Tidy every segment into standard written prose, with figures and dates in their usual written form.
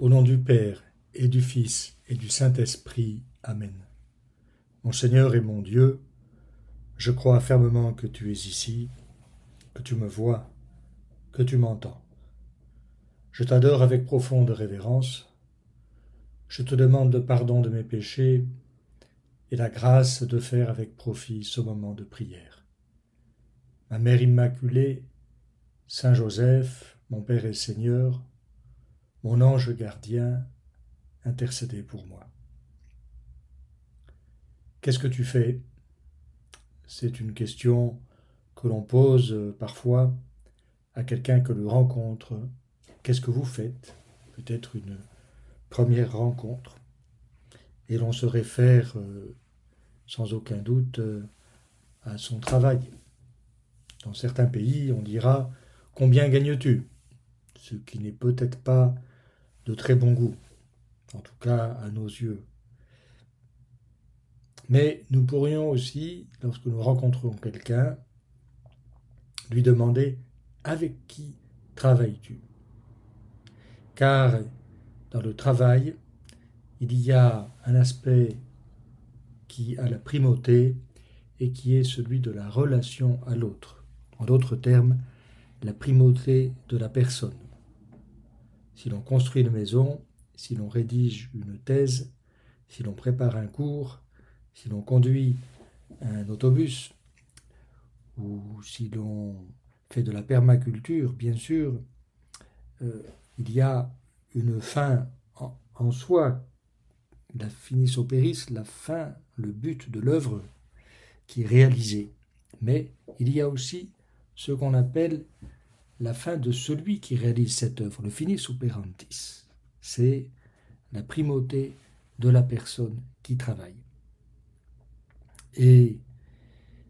Au nom du Père, et du Fils, et du Saint-Esprit. Amen. Mon Seigneur et mon Dieu, je crois fermement que tu es ici, que tu me vois, que tu m'entends. Je t'adore avec profonde révérence. Je te demande le pardon de mes péchés et la grâce de faire avec profit ce moment de prière. Ma Mère Immaculée, Saint Joseph, mon Père et Seigneur, mon ange gardien, intercédez pour moi. Qu'est-ce que tu fais ? C'est une question que l'on pose parfois à quelqu'un que l'on rencontre. Qu'est-ce que vous faites ? Peut-être une première rencontre. Et l'on se réfère sans aucun doute à son travail. Dans certains pays, on dira « Combien gagnes-tu » ce qui n'est peut-être pas de très bon goût, en tout cas à nos yeux. Mais nous pourrions aussi, lorsque nous rencontrons quelqu'un, lui demander « Avec qui travailles-tu » Car dans le travail, il y a un aspect qui a la primauté et qui est celui de la relation à l'autre. En d'autres termes, la primauté de la personne. Si l'on construit une maison, si l'on rédige une thèse, si l'on prépare un cours, si l'on conduit un autobus, ou si l'on fait de la permaculture, bien sûr, il y a une fin en soi, la finis operis, la fin, le but de l'œuvre qui est réalisé. Mais il y a aussi ce qu'on appelle la fin de celui qui réalise cette œuvre, le finis operantis. C'est la primauté de la personne qui travaille. Et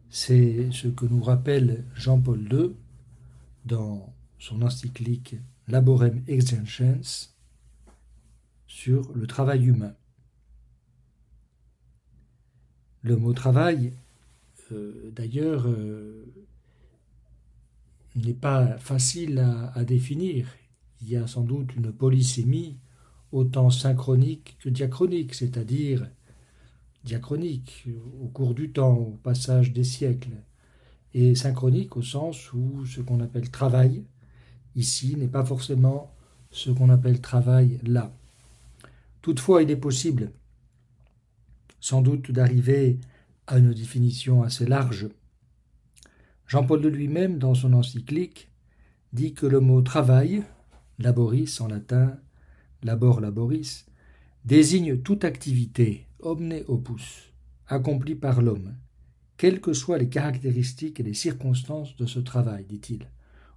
c'est ce que nous rappelle Jean-Paul II dans son encyclique Laborem Exercens sur le travail humain. Le mot travail, d'ailleurs, n'est pas facile à définir. Il y a sans doute une polysémie autant synchronique que diachronique, c'est-à-dire diachronique au cours du temps, au passage des siècles, et synchronique au sens où ce qu'on appelle travail, ici, n'est pas forcément ce qu'on appelle travail là. Toutefois, il est possible, sans doute, d'arriver à une définition assez large. Jean-Paul II lui-même, dans son encyclique, dit que le mot travail, laboris en latin, labor laboris, désigne toute activité, omne opus, accomplie par l'homme, quelles que soient les caractéristiques et les circonstances de ce travail, dit-il.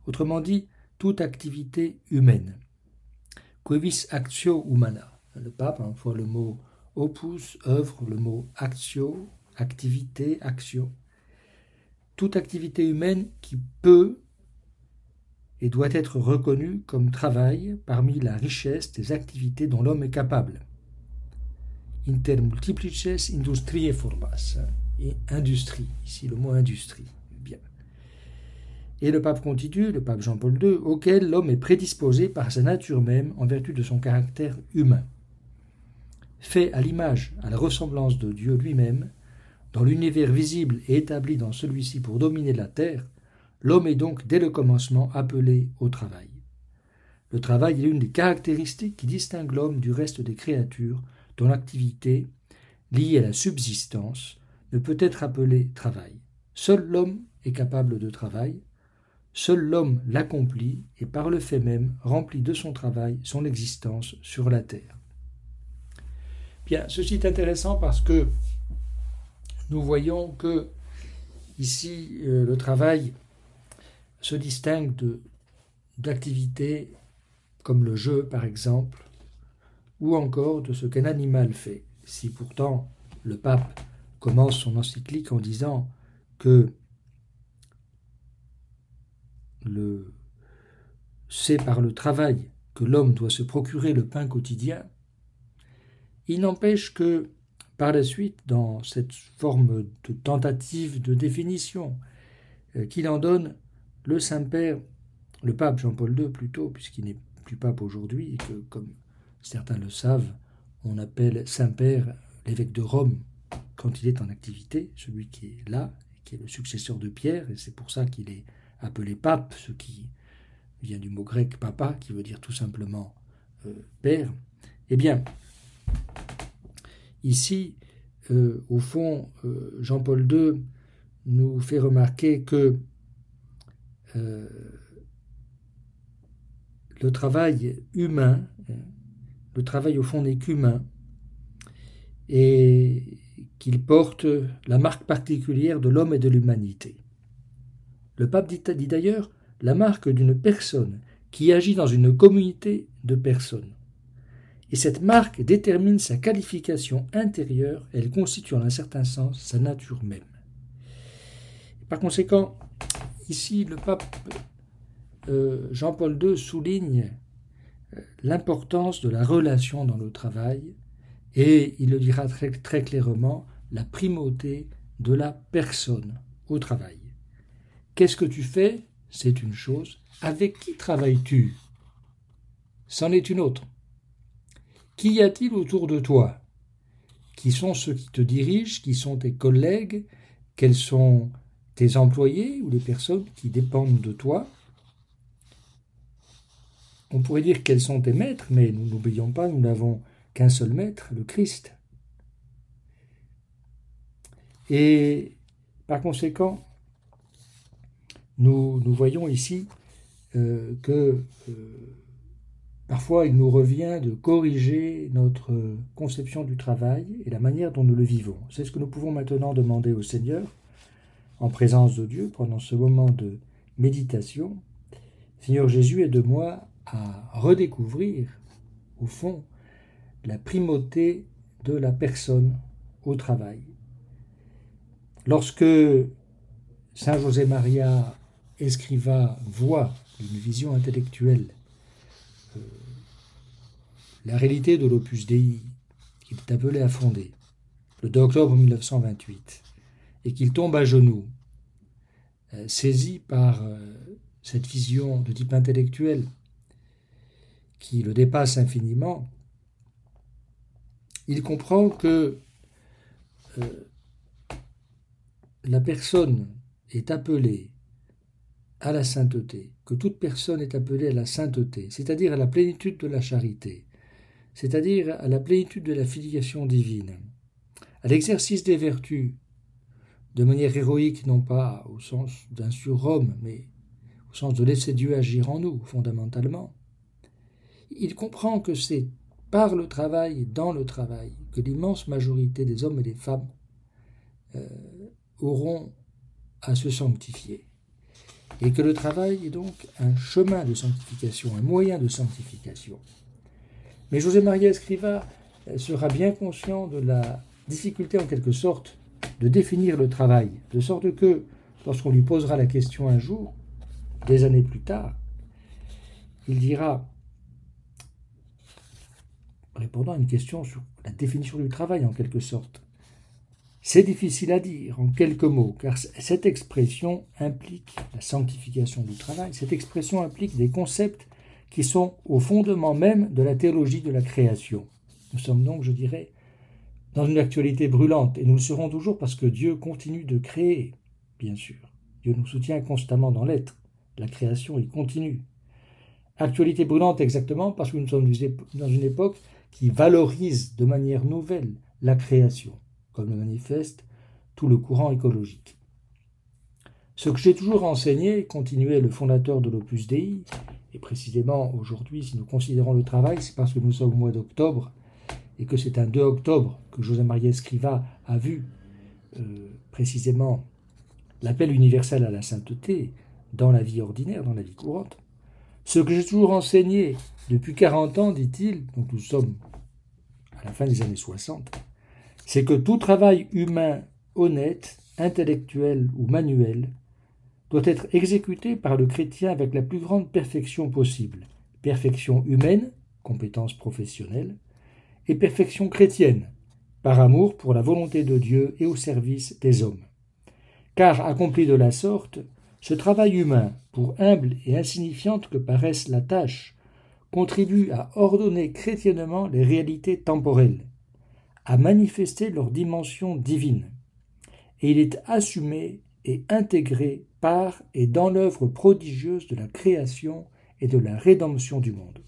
Autrement dit, toute activité humaine. Quevis actio humana. Le pape emploie le mot opus, œuvre, le mot actio, activité, action. Toute activité humaine qui peut et doit être reconnue comme travail parmi la richesse des activités dont l'homme est capable. Inter multiplices industriae formas. Et industrie, ici le mot industrie. Bien. Et le pape continue, le pape Jean-Paul II, auquel l'homme est prédisposé par sa nature même en vertu de son caractère humain. Fait à l'image, à la ressemblance de Dieu lui-même, dans l'univers visible et établi dans celui-ci pour dominer la terre, l'homme est donc dès le commencement appelé au travail. Le travail est l'une des caractéristiques qui distinguent l'homme du reste des créatures dont l'activité, liée à la subsistance, ne peut être appelée travail. Seul l'homme est capable de travail, seul l'homme l'accomplit et par le fait même remplit de son travail son existence sur la terre. Bien, ceci est intéressant parce que nous voyons que ici le travail se distingue d'activités comme le jeu par exemple, ou encore de ce qu'un animal fait. Si pourtant le pape commence son encyclique en disant que c'est par le travail que l'homme doit se procurer le pain quotidien, il n'empêche que par la suite, dans cette forme de tentative de définition qu'il en donne, le Saint-Père, le pape Jean-Paul II plutôt, puisqu'il n'est plus pape aujourd'hui et que comme certains le savent, on appelle Saint-Père l'évêque de Rome quand il est en activité, celui qui est là, qui est le successeur de Pierre, et c'est pour ça qu'il est appelé pape, ce qui vient du mot grec papa, qui veut dire tout simplement père. Eh bien, ici, au fond, Jean-Paul II nous fait remarquer que le travail humain, le travail au fond n'est qu'humain, et qu'il porte la marque particulière de l'homme et de l'humanité. Le pape dit d'ailleurs la marque d'une personne qui agit dans une communauté de personnes. Et cette marque détermine sa qualification intérieure, elle constitue en un certain sens sa nature même. Par conséquent, ici le pape Jean-Paul II souligne l'importance de la relation dans le travail et il le dira très, très clairement, la primauté de la personne au travail. Qu'est-ce que tu fais? C'est une chose. Avec qui travailles-tu? C'en est une autre. Qu'y y a-t-il autour de toi? Qui sont ceux qui te dirigent? Qui sont tes collègues? Quels sont tes employés ou les personnes qui dépendent de toi? On pourrait dire quels sont tes maîtres, mais nous n'oublions pas, nous n'avons qu'un seul maître, le Christ. Et par conséquent, nous voyons ici que parfois il nous revient de corriger notre conception du travail et la manière dont nous le vivons. C'est ce que nous pouvons maintenant demander au Seigneur, en présence de Dieu, pendant ce moment de méditation. Seigneur Jésus, aide-moi à redécouvrir, au fond, la primauté de la personne au travail. Lorsque Saint José Maria Escrivá voit d'une vision intellectuelle la réalité de l'Opus Dei qu'il est appelé à fonder, le 2 octobre 1928, et qu'il tombe à genoux, saisi par cette vision de type intellectuel qui le dépasse infiniment, il comprend que la personne est appelée à la sainteté, que toute personne est appelée à la sainteté, c'est-à-dire à la plénitude de la charité, c'est-à-dire à la plénitude de la filiation divine, à l'exercice des vertus, de manière héroïque, non pas au sens d'un surhomme, mais au sens de laisser Dieu agir en nous, fondamentalement. Il comprend que c'est par le travail, dans le travail, que l'immense majorité des hommes et des femmes auront à se sanctifier. Et que le travail est donc un chemin de sanctification, un moyen de sanctification. Mais José Maria Escrivá sera bien conscient de la difficulté, en quelque sorte, de définir le travail, de sorte que, lorsqu'on lui posera la question un jour, des années plus tard, il dira, répondant à une question sur la définition du travail, en quelque sorte, c'est difficile à dire en quelques mots, car cette expression implique la sanctification du travail, cette expression implique des concepts qui sont au fondement même de la théologie de la création. Nous sommes donc, je dirais, dans une actualité brûlante, et nous le serons toujours parce que Dieu continue de créer, bien sûr. Dieu nous soutient constamment dans l'être. La création est continue. Actualité brûlante exactement parce que nous sommes dans une époque qui valorise de manière nouvelle la création, comme le manifeste tout le courant écologique. Ce que j'ai toujours enseigné, continuait le fondateur de l'Opus Dei, et précisément aujourd'hui, si nous considérons le travail, c'est parce que nous sommes au mois d'octobre, et que c'est un 2 octobre que José Maria Escrivá a vu précisément l'appel universel à la sainteté dans la vie ordinaire, dans la vie courante. Ce que j'ai toujours enseigné depuis 40 ans, dit-il, donc nous sommes à la fin des années 60, c'est que tout travail humain honnête, intellectuel ou manuel, doit être exécuté par le chrétien avec la plus grande perfection possible. Perfection humaine, compétence professionnelle, et perfection chrétienne, par amour pour la volonté de Dieu et au service des hommes. Car, accompli de la sorte, ce travail humain, pour humble et insignifiante que paraisse la tâche, contribue à ordonner chrétiennement les réalités temporelles, à manifester leur dimension divine, et il est assumé et intégré par et dans l'œuvre prodigieuse de la création et de la rédemption du monde.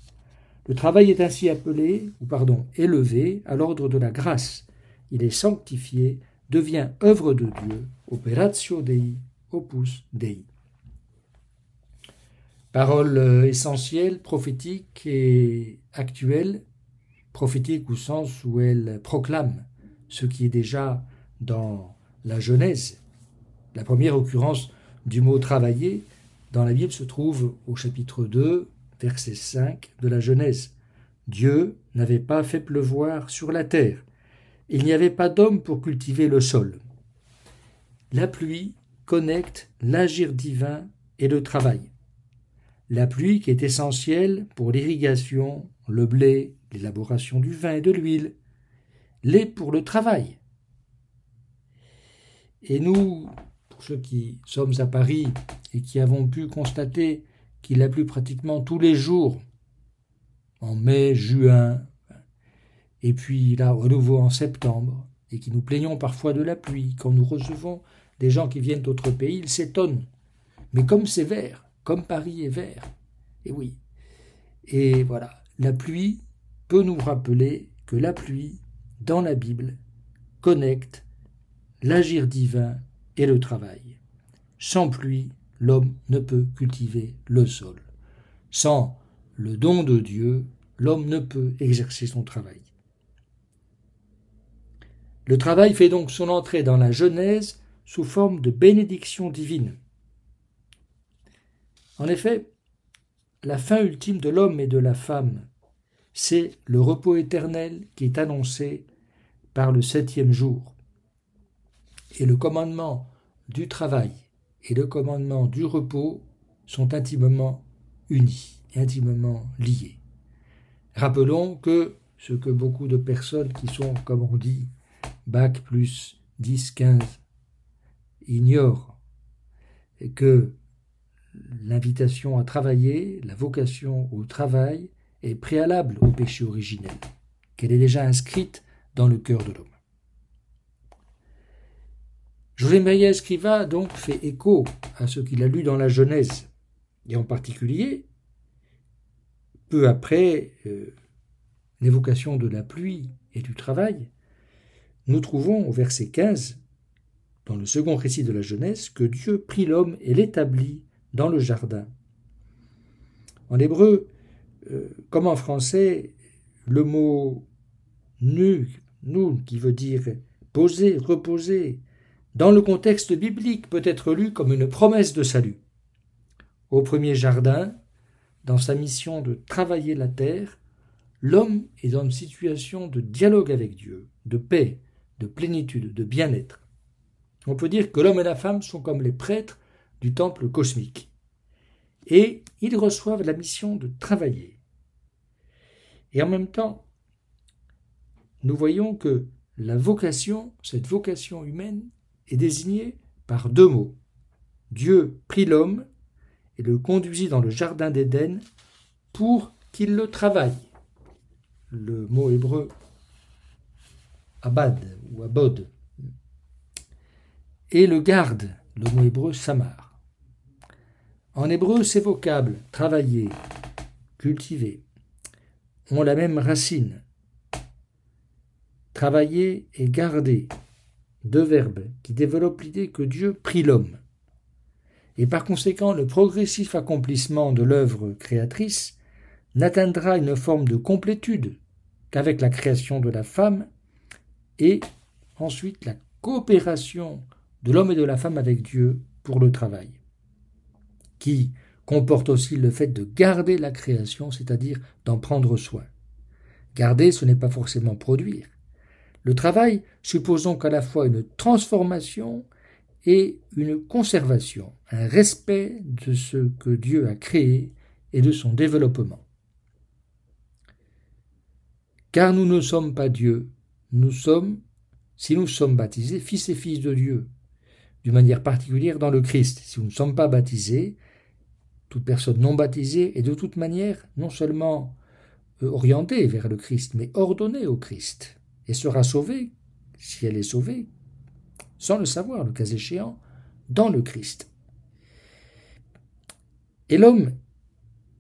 Le travail est ainsi élevé à l'ordre de la grâce. Il est sanctifié, devient œuvre de Dieu, operatio Dei, opus Dei. Parole essentielle, prophétique et actuelle, prophétique au sens où elle proclame ce qui est déjà dans la Genèse. La première occurrence du mot travailler dans la Bible se trouve au chapitre 2, verset 5 de la Genèse. Dieu n'avait pas fait pleuvoir sur la terre. Il n'y avait pas d'homme pour cultiver le sol. La pluie connecte l'agir divin et le travail. La pluie qui est essentielle pour l'irrigation, le blé, l'élaboration du vin et de l'huile, l'est pour le travail. Et nous, pour ceux qui sommes à Paris et qui avons pu constater qu'il a plu pratiquement tous les jours, en mai, juin, et puis là, à nouveau en septembre, et qui nous plaignons parfois de la pluie, quand nous recevons des gens qui viennent d'autres pays, ils s'étonnent. Mais comme c'est vert, comme Paris est vert, et oui. Et voilà, la pluie peut nous rappeler que la pluie, dans la Bible, connecte l'agir divin et le travail. Sans pluie, l'homme ne peut cultiver le sol. Sans le don de Dieu, l'homme ne peut exercer son travail. Le travail fait donc son entrée dans la Genèse sous forme de bénédiction divine. En effet, la fin ultime de l'homme et de la femme, c'est le repos éternel qui est annoncé par le 7e jour. Et le commandement du travail et le commandement du repos sont intimement unis, intimement liés. Rappelons que ce que beaucoup de personnes qui sont, comme on dit, bac plus 10, 15, ignorent, et que l'invitation à travailler, la vocation au travail, est préalable au péché originel, qu'elle est déjà inscrite dans le cœur de l'homme. José Maria Escrivá donc fait écho à ce qu'il a lu dans la Genèse, et en particulier, peu après l'évocation de la pluie et du travail, nous trouvons au verset 15, dans le second récit de la Genèse, que Dieu prit l'homme et l'établit dans le jardin. En hébreu, comme en français, le mot nun, qui veut dire poser, reposer, dans le contexte biblique peut être lu comme une promesse de salut. Au premier jardin, dans sa mission de travailler la terre, l'homme est dans une situation de dialogue avec Dieu, de paix, de plénitude, de bien-être. On peut dire que l'homme et la femme sont comme les prêtres du temple cosmique. Et ils reçoivent la mission de travailler. Et en même temps, nous voyons que la vocation, cette vocation humaine, est désignée par deux mots. Dieu prit l'homme et le conduisit dans le jardin d'Éden pour qu'il le travaille. Le mot hébreu abad ou abod. Et le garde, le mot hébreu samar. En hébreu, ces vocables, travailler, cultiver, ont la même racine. Travailler et garder, deux verbes qui développent l'idée que Dieu prit l'homme. Et par conséquent, le progressif accomplissement de l'œuvre créatrice n'atteindra une forme de complétude qu'avec la création de la femme et ensuite la coopération de l'homme et de la femme avec Dieu pour le travail, qui comporte aussi le fait de garder la création, c'est-à-dire d'en prendre soin. Garder, ce n'est pas forcément produire. Le travail suppose donc à la fois une transformation et une conservation, un respect de ce que Dieu a créé et de son développement. Car nous ne sommes pas Dieu, nous sommes, si nous sommes baptisés, fils et filles de Dieu, d'une manière particulière dans le Christ. Si nous ne sommes pas baptisés, toute personne non baptisée est de toute manière non seulement orientée vers le Christ, mais ordonnée au Christ, et sera sauvée, si elle est sauvée, sans le savoir, le cas échéant, dans le Christ. Et l'homme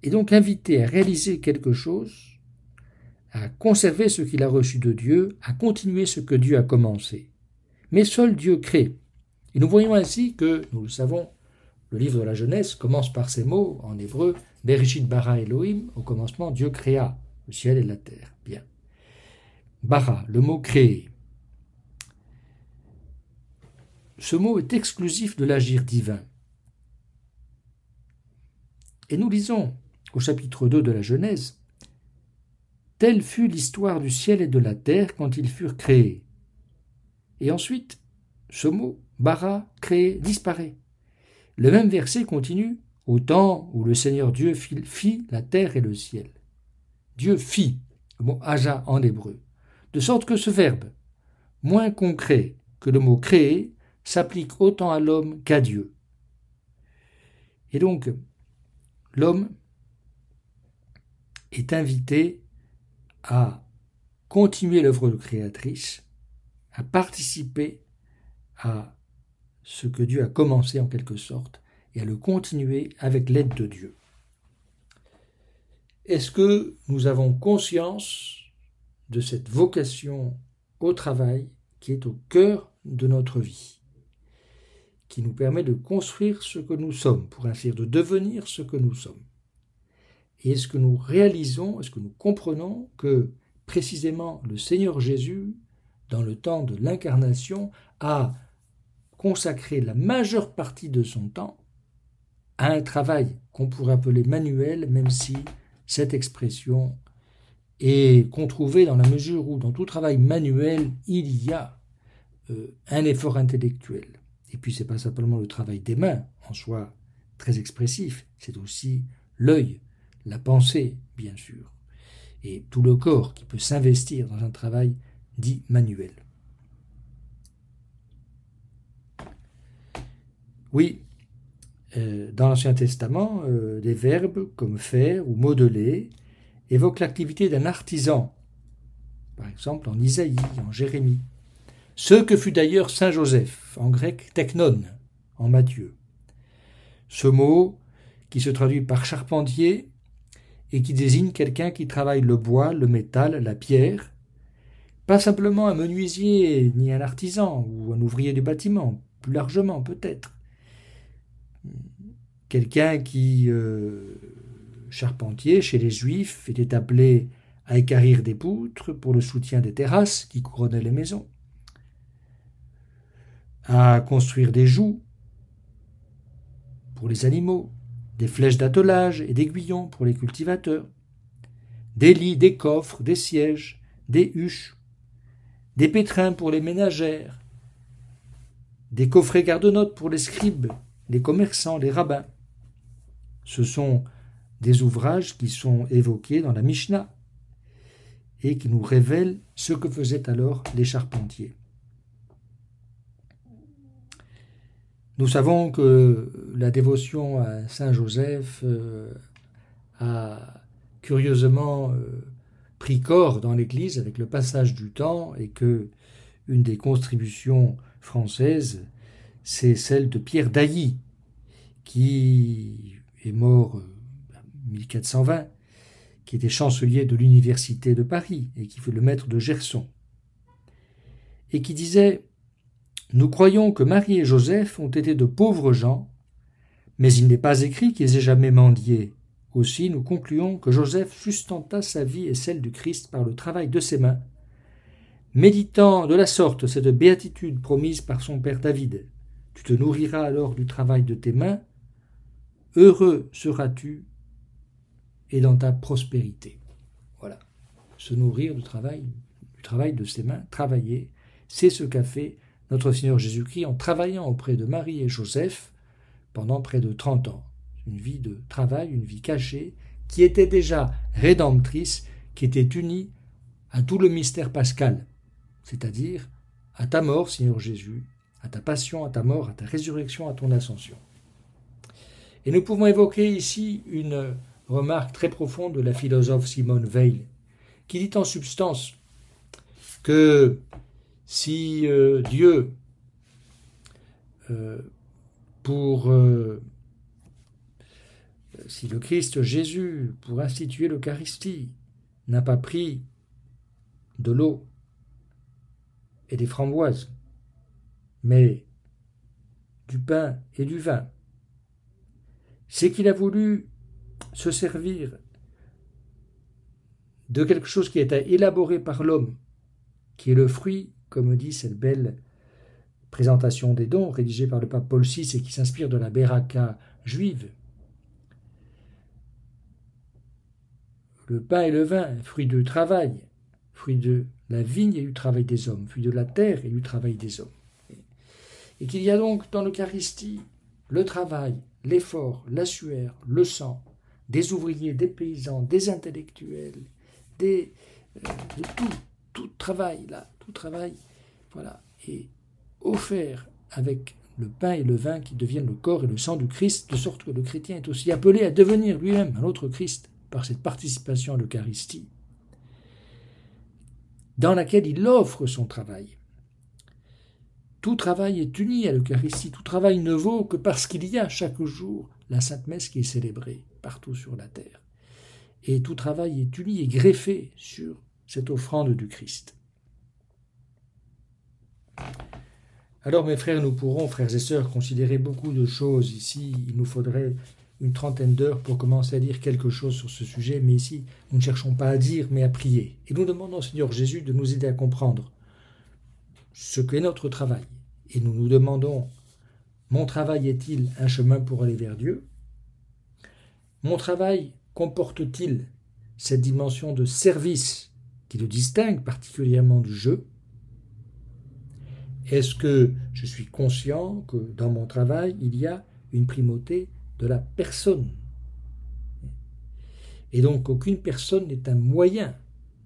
est donc invité à réaliser quelque chose, à conserver ce qu'il a reçu de Dieu, à continuer ce que Dieu a commencé. Mais seul Dieu crée. Et nous voyons ainsi que, nous le savons, le livre de la Genèse commence par ces mots en hébreu, Bereshit bara Elohim, au commencement Dieu créa le ciel et la terre. Bien. Bara, le mot créer. Ce mot est exclusif de l'agir divin. Et nous lisons au chapitre 2 de la Genèse, « Telle fut l'histoire du ciel et de la terre quand ils furent créés. » Et ensuite, ce mot, bara, créé, disparaît. Le même verset continue, « Au temps où le Seigneur Dieu fit la terre et le ciel. » Dieu fit, le mot haja en hébreu, de sorte que ce verbe, moins concret que le mot créer, s'applique autant à l'homme qu'à Dieu. Et donc, l'homme est invité à continuer l'œuvre créatrice, à participer à ce que Dieu a commencé en quelque sorte, et à le continuer avec l'aide de Dieu. Est-ce que nous avons conscience de cette vocation au travail qui est au cœur de notre vie, qui nous permet de construire ce que nous sommes, pour ainsi dire, de devenir ce que nous sommes? Et est-ce que nous réalisons, est-ce que nous comprenons que précisément le Seigneur Jésus, dans le temps de l'incarnation, a consacré la majeure partie de son temps à un travail qu'on pourrait appeler manuel, même si cette expression est controuvée dans la mesure où dans tout travail manuel, il y a un effort intellectuel. Et puis c'est pas simplement le travail des mains, en soi très expressif, c'est aussi l'œil, la pensée, bien sûr, et tout le corps qui peut s'investir dans un travail dit manuel. Oui, dans l'Ancien Testament, des verbes comme faire ou modeler évoquent l'activité d'un artisan, par exemple en Isaïe, en Jérémie. Ce que fut d'ailleurs Saint Joseph, en grec teknon, en Matthieu. Ce mot, qui se traduit par charpentier, et qui désigne quelqu'un qui travaille le bois, le métal, la pierre, pas simplement un menuisier ni un artisan ou un ouvrier du bâtiment, plus largement peut-être. Quelqu'un qui, charpentier chez les Juifs, était appelé à équarrir des poutres pour le soutien des terrasses qui couronnaient les maisons, à construire des jougs pour les animaux, des flèches d'attelage et d'aiguillons pour les cultivateurs, des lits, des coffres, des sièges, des huches, des pétrins pour les ménagères, des coffrets garde-notes pour les scribes, les commerçants, les rabbins. Ce sont des ouvrages qui sont évoqués dans la Mishnah et qui nous révèlent ce que faisaient alors les charpentiers. Nous savons que la dévotion à Saint Joseph a curieusement pris corps dans l'Église avec le passage du temps et que une des contributions françaises, c'est celle de Pierre d'Ailly, qui est mort en 1420, qui était chancelier de l'Université de Paris et qui fut le maître de Gerson, et qui disait « Nous croyons que Marie et Joseph ont été de pauvres gens, mais il n'est pas écrit qu'ils aient jamais mendié. Aussi, nous concluons que Joseph sustenta sa vie et celle du Christ par le travail de ses mains, méditant de la sorte cette béatitude promise par son père David. Tu te nourriras alors du travail de tes mains, heureux seras-tu et dans ta prospérité. » Voilà, se nourrir du travail de ses mains, travailler, c'est ce qu'a fait notre Seigneur Jésus-Christ en travaillant auprès de Marie et Joseph pendant près de 30 ans. Une vie de travail, une vie cachée, qui était déjà rédemptrice, qui était unie à tout le mystère pascal, c'est-à-dire à ta mort, Seigneur Jésus, à ta passion, à ta mort, à ta résurrection, à ton ascension. Et nous pouvons évoquer ici une remarque très profonde de la philosophe Simone Weil, qui dit en substance que si Dieu, si le Christ Jésus, pour instituer l'Eucharistie, n'a pas pris de l'eau et des framboises, mais du pain et du vin, c'est qu'il a voulu se servir de quelque chose qui a été élaboré par l'homme, qui est le fruit, comme dit cette belle présentation des dons rédigée par le pape Paul VI et qui s'inspire de la Beraka juive. Le pain et le vin, fruit du travail, fruit de la vigne et du travail des hommes, fruit de la terre et du travail des hommes. Et qu'il y a donc dans l'Eucharistie le travail, l'effort, la sueur, le sang, des ouvriers, des paysans, des intellectuels, de tout travail là, tout travail, voilà, et offert avec le pain et le vin qui deviennent le corps et le sang du Christ, de sorte que le chrétien est aussi appelé à devenir lui-même un autre Christ par cette participation à l'Eucharistie, dans laquelle il offre son travail. Tout travail est uni à l'Eucharistie, tout travail ne vaut que parce qu'il y a chaque jour la Sainte Messe qui est célébrée partout sur la terre. Et tout travail est uni et greffé sur cette offrande du Christ. Alors mes frères, nous pourrons, frères et sœurs, considérer beaucoup de choses ici. Il nous faudrait une trentaine d'heures pour commencer à dire quelque chose sur ce sujet, mais ici, nous ne cherchons pas à dire, mais à prier. Et nous demandons au Seigneur Jésus de nous aider à comprendre ce qu'est notre travail. Et nous nous demandons, mon travail est-il un chemin pour aller vers Dieu? Mon travail comporte-t-il cette dimension de service qui le distingue particulièrement du jeu? Est-ce que je suis conscient que dans mon travail, il y a une primauté de la personne? Et donc aucune personne n'est un moyen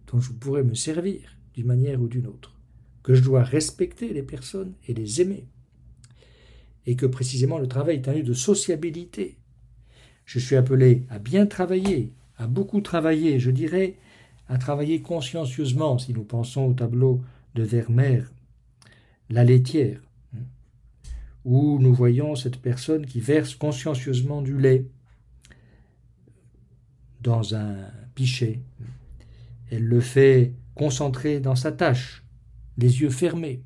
dont je pourrais me servir d'une manière ou d'une autre, que je dois respecter les personnes et les aimer, et que précisément le travail est un lieu de sociabilité. Je suis appelé à bien travailler, à beaucoup travailler, je dirais à travailler consciencieusement, si nous pensons au tableau de Vermeer, La laitière, où nous voyons cette personne qui verse consciencieusement du lait dans un pichet. Elle le fait concentrée dans sa tâche, les yeux fermés.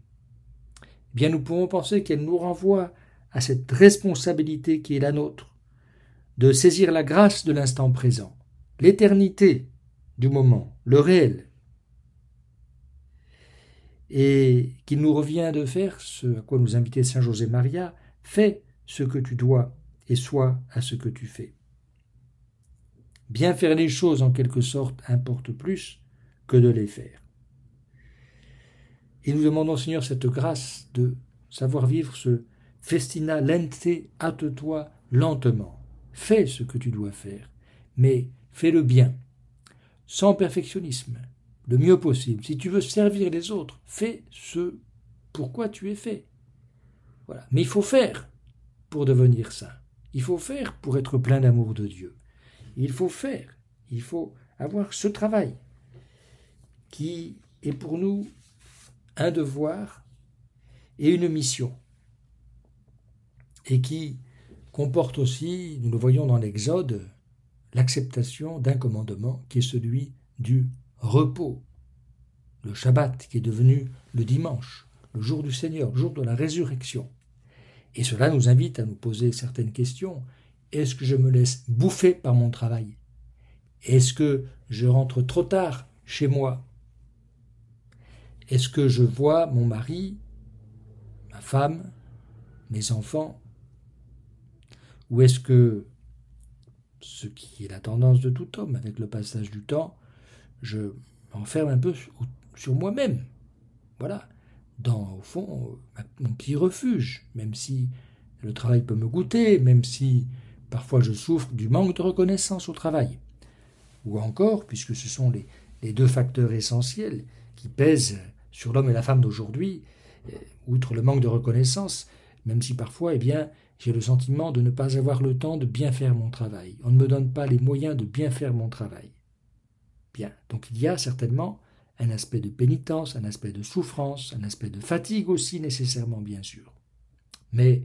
Eh bien, nous pouvons penser qu'elle nous renvoie à cette responsabilité qui est la nôtre, de saisir la grâce de l'instant présent, l'éternité du moment, le réel, et qu'il nous revient de faire ce à quoi nous invitait Saint José Maria, fais ce que tu dois et sois à ce que tu fais. Bien faire les choses en quelque sorte importe plus que de les faire. Et nous demandons Seigneur cette grâce de savoir vivre ce festina lente, hâte-toi lentement. Fais ce que tu dois faire, mais fais-le bien, sans perfectionnisme, le mieux possible. Si tu veux servir les autres, fais ce pourquoi tu es fait. Voilà. Mais il faut faire pour devenir saint. Il faut faire pour être plein d'amour de Dieu. Il faut faire, il faut avoir ce travail qui est pour nous un devoir et une mission, et qui comporte aussi, nous le voyons dans l'Exode, l'acceptation d'un commandement qui est celui du repos, le Shabbat qui est devenu le dimanche, le jour du Seigneur, le jour de la résurrection. Et cela nous invite à nous poser certaines questions. Est-ce que je me laisse bouffer par mon travail? Est-ce que je rentre trop tard chez moi? Est-ce que je vois mon mari, ma femme, mes enfants? Ou est-ce que, ce qui est la tendance de tout homme, avec le passage du temps, je m'enferme un peu sur moi-même? Voilà, au fond, mon petit refuge, même si le travail peut me goûter, même si parfois je souffre du manque de reconnaissance au travail. Ou encore, puisque ce sont les deux facteurs essentiels qui pèsent sur l'homme et la femme d'aujourd'hui, outre le manque de reconnaissance, même si parfois, j'ai le sentiment de ne pas avoir le temps de bien faire mon travail. On ne me donne pas les moyens de bien faire mon travail. Bien, donc il y a certainement un aspect de pénitence, un aspect de souffrance, un aspect de fatigue aussi nécessairement, bien sûr. Mais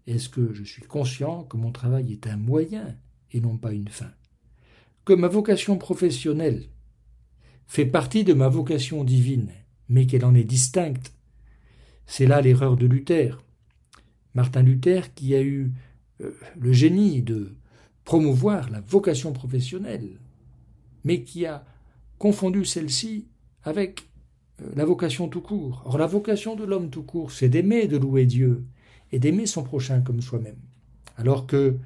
est-ce que je suis conscient que mon travail est un moyen et non pas une fin? Que ma vocation professionnelle fait partie de ma vocation divine, mais qu'elle en est distincte. C'est là l'erreur de Luther. Martin Luther qui a eu le génie de promouvoir la vocation professionnelle, mais qui a confondu celle-ci avec la vocation tout court. Or, la vocation de l'homme tout court, c'est d'aimer et de louer Dieu, et d'aimer son prochain comme soi-même. Alors que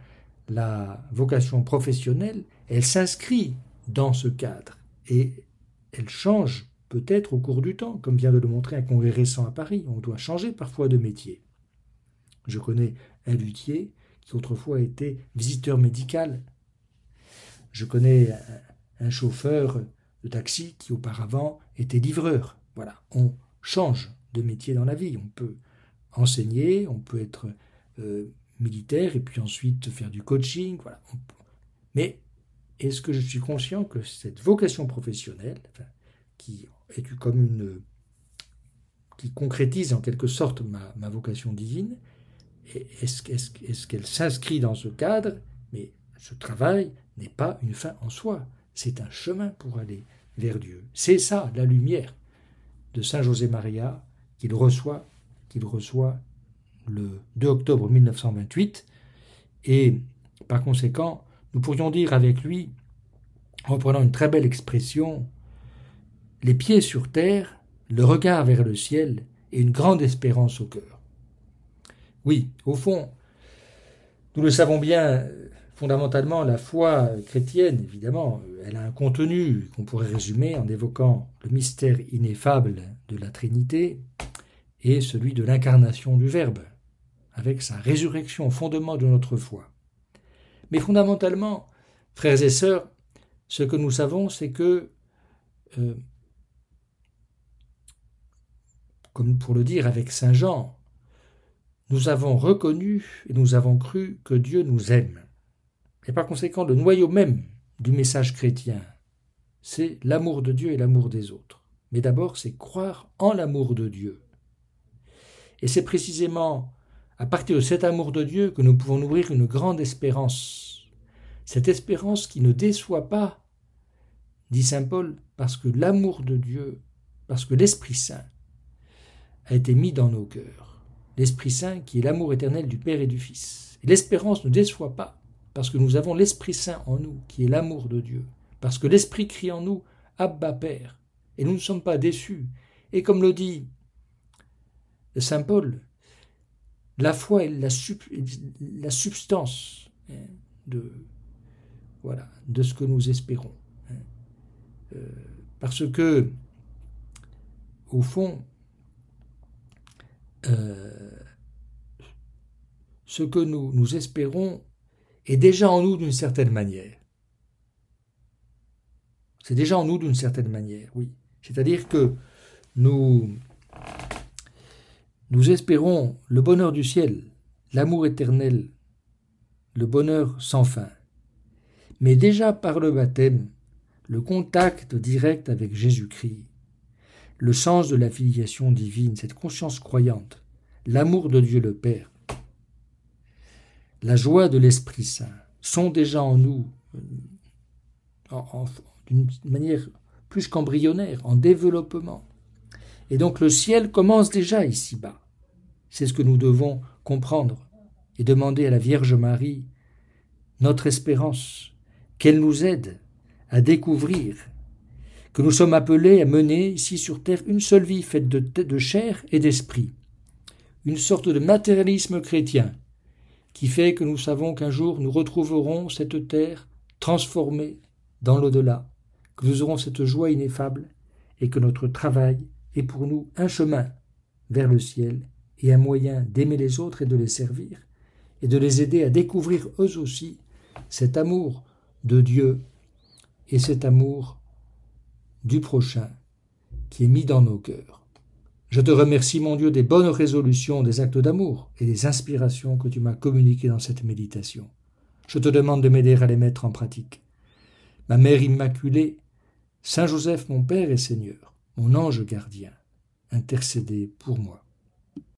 la vocation professionnelle, elle s'inscrit dans ce cadre, et elle change peut-être au cours du temps, comme vient de le montrer un congrès récent à Paris. On doit changer parfois de métier. Je connais un luthier qui autrefois était visiteur médical. Je connais un chauffeur de taxi qui auparavant était livreur. Voilà, on change de métier dans la vie. On peut enseigner, on peut être militaire et puis ensuite faire du coaching. Voilà. Mais est-ce que je suis conscient que cette vocation professionnelle, qui est comme qui concrétise en quelque sorte ma vocation divine, est-ce qu'elle s'inscrit dans ce cadre? Mais ce travail n'est pas une fin en soi, c'est un chemin pour aller vers Dieu. C'est ça la lumière de Saint José Maria qu'il reçoit le 2 octobre 1928, et par conséquent, nous pourrions dire avec lui, en reprenant une très belle expression, les pieds sur terre, le regard vers le ciel et une grande espérance au cœur. Oui, au fond, nous le savons bien, fondamentalement, la foi chrétienne, évidemment, elle a un contenu qu'on pourrait résumer en évoquant le mystère ineffable de la Trinité et celui de l'incarnation du Verbe, avec sa résurrection au fondement de notre foi. Mais fondamentalement, frères et sœurs, ce que nous savons, c'est que, comme pour le dire avec Saint Jean, nous avons reconnu et nous avons cru que Dieu nous aime. Et par conséquent, le noyau même du message chrétien, c'est l'amour de Dieu et l'amour des autres. Mais d'abord, c'est croire en l'amour de Dieu. Et c'est précisément à partir de cet amour de Dieu que nous pouvons nourrir une grande espérance. Cette espérance qui ne déçoit pas, dit saint Paul, parce que l'amour de Dieu, parce que l'Esprit Saint a été mis dans nos cœurs. L'Esprit Saint qui est l'amour éternel du Père et du Fils. Et l'espérance ne déçoit pas, parce que nous avons l'Esprit Saint en nous, qui est l'amour de Dieu. Parce que l'Esprit crie en nous, Abba Père. Et nous ne sommes pas déçus. Et comme le dit saint Paul, la foi est la substance de ce que nous espérons. Parce que, au fond, ce que nous espérons est déjà en nous d'une certaine manière. C'est déjà en nous d'une certaine manière, oui. C'est-à-dire que nous espérons le bonheur du ciel, l'amour éternel, le bonheur sans fin. Mais déjà par le baptême, le contact direct avec Jésus-Christ, le sens de la filiation divine, cette conscience croyante, l'amour de Dieu le Père, la joie de l'Esprit Saint sont déjà en nous d'une manière plus qu'embryonnaire, en développement. Et donc le ciel commence déjà ici-bas. C'est ce que nous devons comprendre et demander à la Vierge Marie, notre espérance, qu'elle nous aide à découvrir que nous sommes appelés à mener ici sur terre une seule vie faite de chair et d'esprit, une sorte de matérialisme chrétien qui fait que nous savons qu'un jour nous retrouverons cette terre transformée dans l'au-delà, que nous aurons cette joie ineffable et que notre travail est pour nous un chemin vers le ciel et un moyen d'aimer les autres et de les servir et de les aider à découvrir eux aussi cet amour de Dieu et cet amour du prochain qui est mis dans nos cœurs. Je te remercie, mon Dieu, des bonnes résolutions, des actes d'amour et des inspirations que tu m'as communiquées dans cette méditation. Je te demande de m'aider à les mettre en pratique. Ma Mère Immaculée, Saint Joseph, mon Père et Seigneur, mon ange gardien, intercédez pour moi.